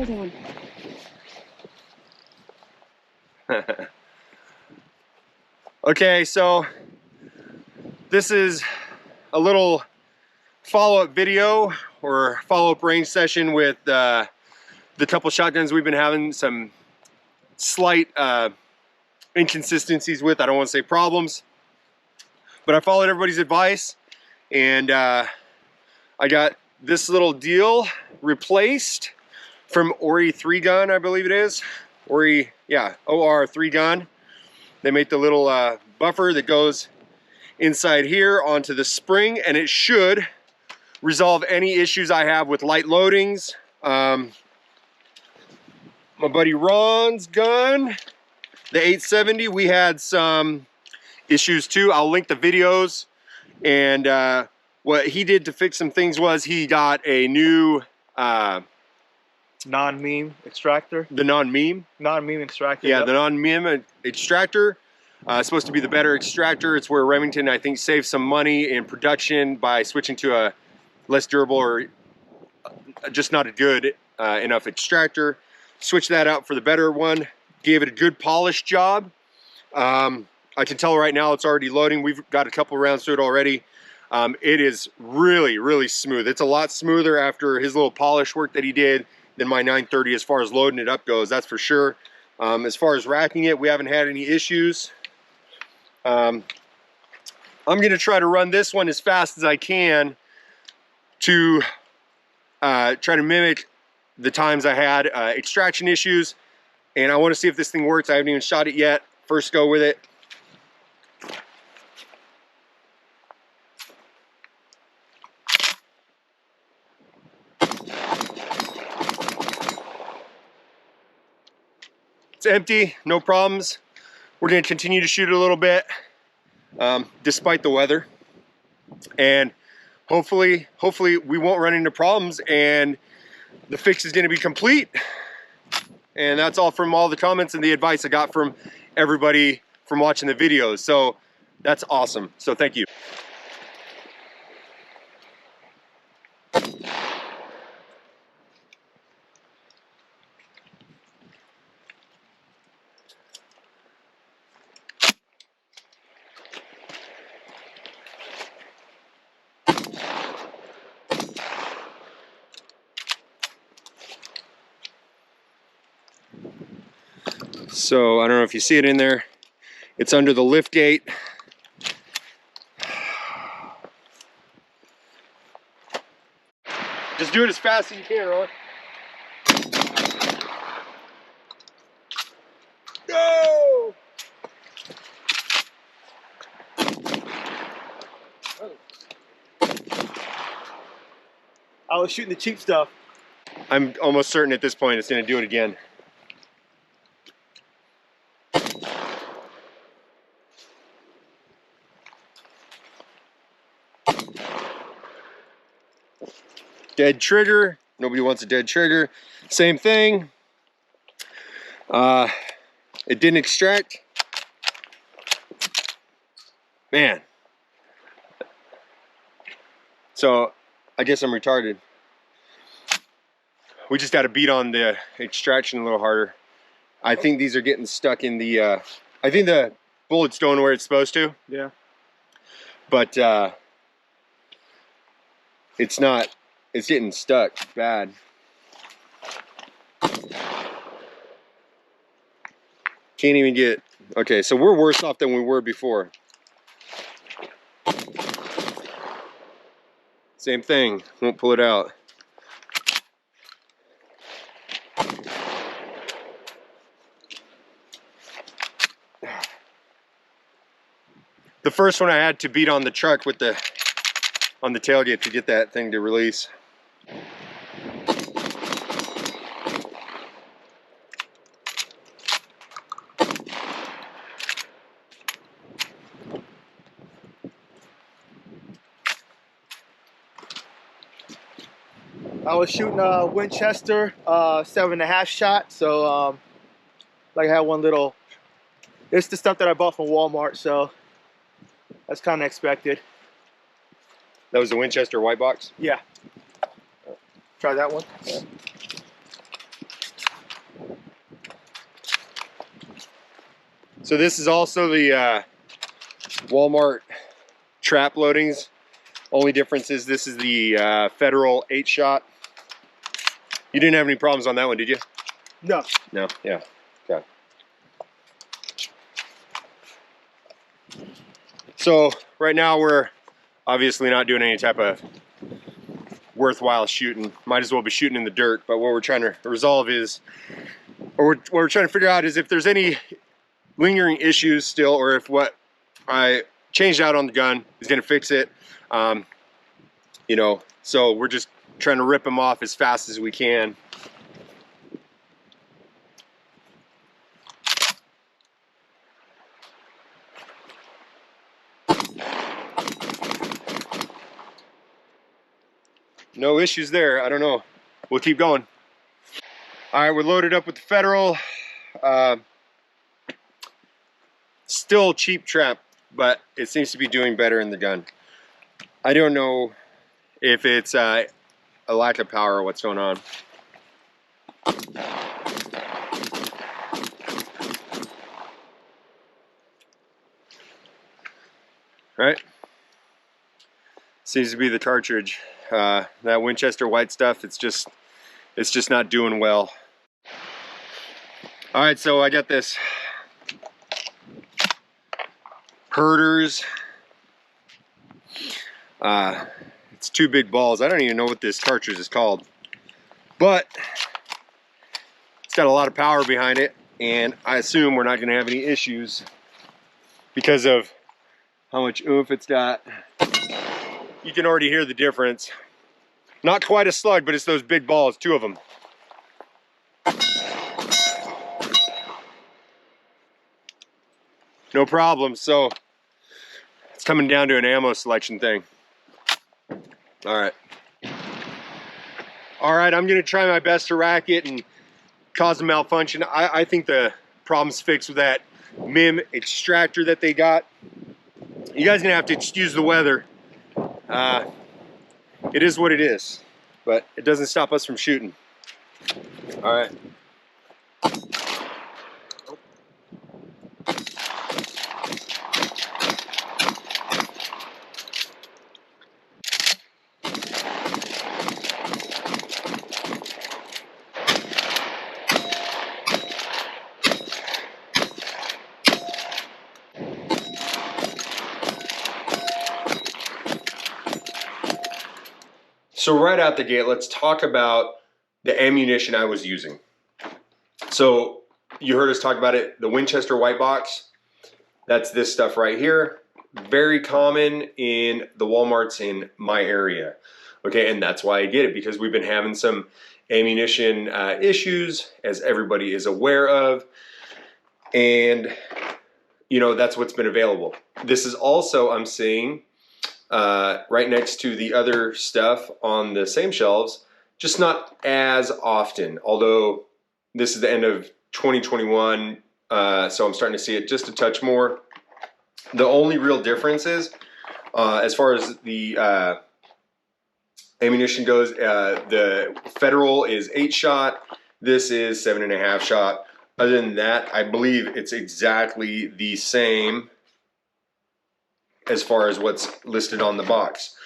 down. Okay, so this is a little follow-up video or follow-up range session with the couple shotguns we've been having some slight inconsistencies with. I don't want to say problems, but I followed everybody's advice, and I got this little deal replaced from Ori 3 gun, I believe it is. Ori, yeah, OR 3 gun. They make the little buffer that goes inside here onto the spring, and it should resolve any issues I have with light loadings. My buddy Ron's gun, the 870, we had some issues too. I'll link the videos, and what he did to fix some things was he got a new non-meme extractor. The non-meme extractor. Yeah, yep. the non-meme extractor. It's supposed to be the better extractor. It's where Remington, I think, saved some money in production by switching to a less durable or just not a good enough extractor. Switched that out for the better one. Gave it a good polish job. I can tell right now it's already loading. We've got a couple rounds to it already. It is really, really smooth. It's a lot smoother after his little polish work that he did than my 930 as far as loading it up goes, that's for sure. As far as racking it, we haven't had any issues. I'm gonna try to run this one as fast as I can to try to mimic the times I had extraction issues, and I want to see if this thing works. I haven't even shot it yet. First go with it. It's empty, no problems. We're gonna continue to shoot it a little bit, despite the weather. And hopefully we won't run into problems and the fix is gonna be complete. And that's all from all the comments and the advice I got from everybody from watching the videos. So that's awesome, so thank you. So I don't know if you see it in there. It's under the lift gate. Just do it as fast as you can, Ron. Go! I was shooting the cheap stuff. I'm almost certain at this point it's going to do it again. Dead trigger. Nobody wants a dead trigger. Same thing. It didn't extract. Man. So I guess I'm retarded. We just got to beat on the extraction a little harder. I think these are getting stuck in the I think the bullet's going where it's supposed to. Yeah. But it's not. It's getting stuck bad. Can't even get. Okay, so we're worse off than we were before. Same thing. Won't pull it out. The first one I had to beat on the truck with the on the tailgate to get that thing to release. I was shooting a Winchester 7.5 shot, so like I had one little. It's the stuff that I bought from Walmart, so that's kind of expected. That was the Winchester white box? Yeah. Try that one. Yeah. So this is also the Walmart trap loadings. Only difference is this is the Federal 8-shot. You didn't have any problems on that one, did you? No. No? Yeah. Okay. So right now we're obviously not doing any type of worthwhile shooting. Might as well be shooting in the dirt, but what we're trying to resolve is, or what we're trying to figure out is if there's any lingering issues still, or if what I changed out on the gun is going to fix it. You know, so we're just trying to rip them off as fast as we can. No issues there. I don't know. We'll keep going. All right, we're loaded up with the Federal. Still cheap trap, but it seems to be doing better in the gun. I don't know if it's a lack of power or what's going on. Right? Seems to be the cartridge. That Winchester white stuff, it's just not doing well. All right, so I got this Herders. It's 2 big balls. I don't even know what this cartridge is called, but it's got a lot of power behind it, and I assume we're not going to have any issues because of how much oomph it's got. You can already hear the difference. Not quite a slug, but it's those big balls, 2 of them. No problem. So it's coming down to an ammo selection thing. All right. All right, I'm gonna try my best to rack it and cause a malfunction. I think the problem's fixed with that MIM extractor that they got. You guys are gonna have to excuse the weather. It is what it is, but it doesn't stop us from shooting. All right. So right out the gate, let's talk about the ammunition I was using. So you heard us talk about it, the Winchester white box. That's this stuff right here. Very common in the Walmarts in my area. Okay, and that's why I get it, because we've been having some ammunition issues, as everybody is aware of. And, you know, that's what's been available. This is also, I'm seeing, right next to the other stuff on the same shelves, just not as often, although this is the end of 2021, so I'm starting to see it just a touch more. The only real difference is, as far as the ammunition goes, the Federal is 8-shot, this is 7.5-shot. Other than that, I believe it's exactly the same as far as what's listed on the box.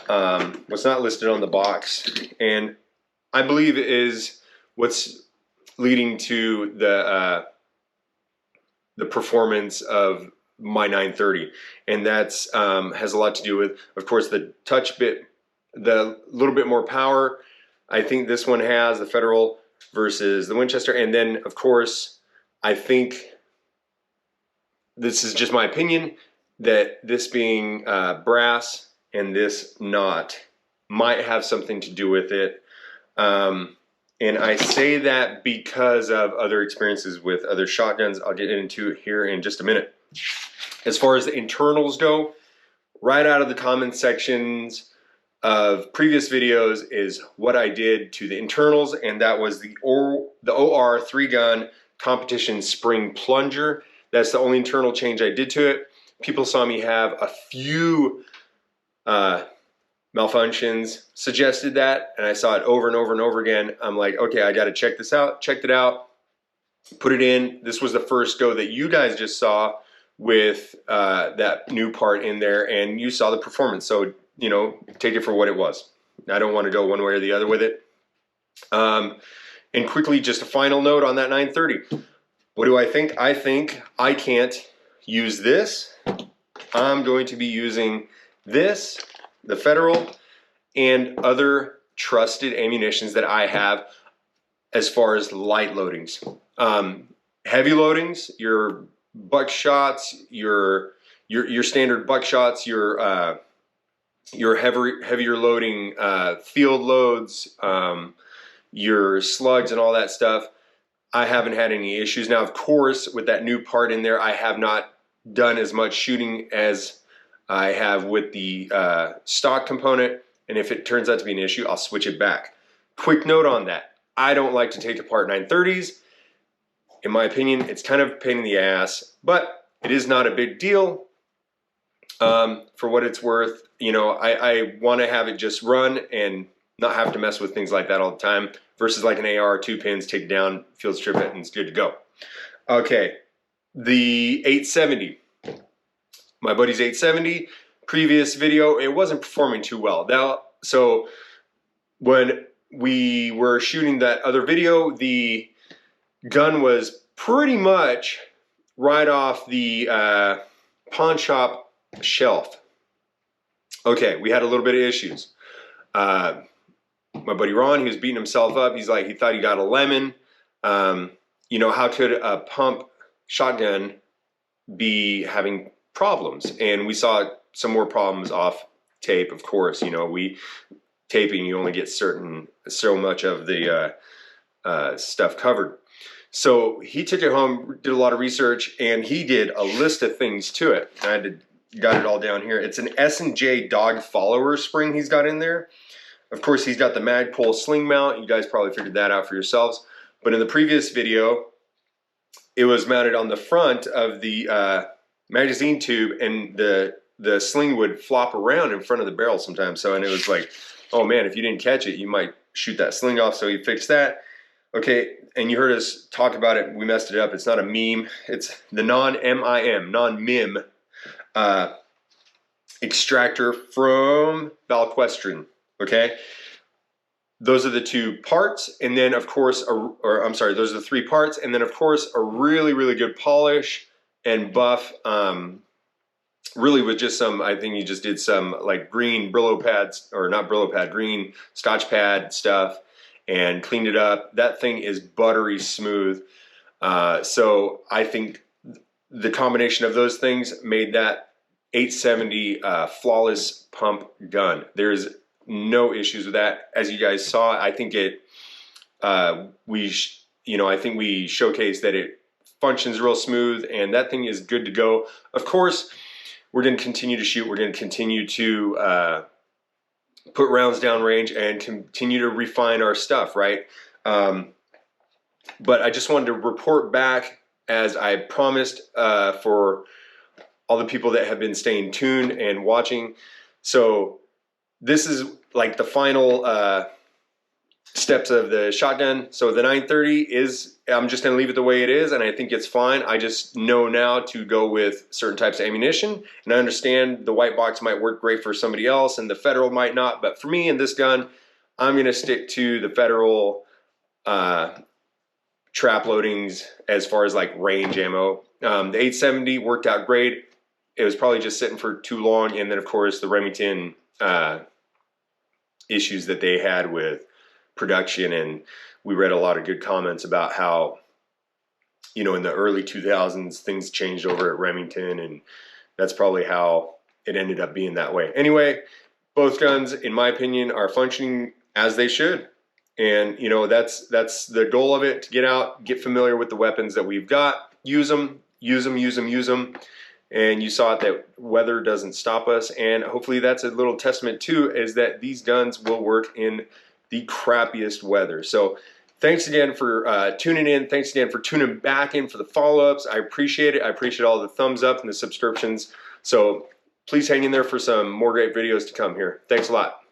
What's not listed on the box, and I believe is what's leading to the performance of my 930, and that's has a lot to do with, of course, the the little bit more power. I think this one has, the Federal versus the Winchester, and then of course I think, this is just my opinion, that this being brass and this not might have something to do with it. And I say that because of other experiences with other shotguns I'll get into here in just a minute. As far as the internals go, right out of the comment sections of previous videos is what I did to the internals, and that was the OR 3-gun competition spring plunger. That's the only internal change I did to it. People saw me have a few malfunctions, suggested that, and I saw it over and over and over again. I'm like, okay, I got to check this out. Checked it out. put it in. This was the first go that you guys just saw with that new part in there, and you saw the performance. So, you know, take it for what it was. I don't want to go one way or the other with it. And quickly, just a final note on that 930. What do I think? I think I can't use this. I'm going to be using this, the Federal, and other trusted ammunitions that I have as far as light loadings. Heavy loadings, your buckshots, your standard buckshots, your heavier loading field loads, your slugs and all that stuff, I haven't had any issues. Now, of course, with that new part in there, I have not done as much shooting as I have with the stock component, and if it turns out to be an issue, I'll switch it back. Quick note on that. I don't like to take apart 930s. In my opinion, it's kind of a pain in the ass, but it is not a big deal. For what it's worth, you know, I want to have it just run and not have to mess with things like that all the time, versus like an AR, 2 pins, take it down, field strip it, and it's good to go. Okay, the 870. My buddy's 870, previous video, it wasn't performing too well. Now, so when we were shooting that other video, the gun was pretty much right off the pawn shop shelf. Okay, we had a little bit of issues. My buddy Ron, he was beating himself up. He's like, he thought he got a lemon. You know, how could a pump shotgun be having problems? And we saw some more problems off tape, of course. You know, taping, you only get so much of the stuff covered. So he took it home, did a lot of research, and he did a list of things to it. Got it all down here. It's an S&J dog follower spring he's got in there. Of course, he's got the Magpul sling mount. You guys probably figured that out for yourselves. But in the previous video, it was mounted on the front of the magazine tube, and the sling would flop around in front of the barrel sometimes. So, and it was like, oh man, if you didn't catch it, you might shoot that sling off. So he fixed that. Okay, and you heard us talk about it. We messed it up. It's not a meme. It's the non-MIM extractor from Valquestrin. Okay, those are the two parts, and then of course, those are the three parts, and then of course a really, really good polish and buff. Really with just some, I think you just did some like green Brillo pads, or not Brillo pad, green Scotch pad stuff, and cleaned it up. That thing is buttery smooth. So I think the combination of those things made that 870 flawless pump gun. There's no issues with that. As you guys saw, I think I think we showcased that it functions real smooth, and that thing is good to go. Of course, we're going to continue to shoot. We're going to continue to put rounds down range and continue to refine our stuff, right? But I just wanted to report back, as I promised, for all the people that have been staying tuned and watching. So this is like the final steps of the shotgun. So the 930 is, I'm just going to leave it the way it is, and I think it's fine. I just know now to go with certain types of ammunition, and I understand the white box might work great for somebody else and the Federal might not, but for me and this gun, I'm going to stick to the Federal trap loadings as far as like range ammo. The 870 worked out great. It was probably just sitting for too long, and then of course the Remington issues that they had with production, and we read a lot of good comments about how, you know, in the early 2000s things changed over at Remington, and that's probably how it ended up being that way. Anyway, both guns, in my opinion, are functioning as they should, and you know, that's the goal of it, to get out, get familiar with the weapons that we've got, use them, and you saw it that weather doesn't stop us, and hopefully that's a little testament too, is that these guns will work in the crappiest weather. So thanks again for tuning in. Thanks again for tuning back in for the follow-ups. I appreciate it. I appreciate all the thumbs up and the subscriptions. So please hang in there for some more great videos to come here. Thanks a lot.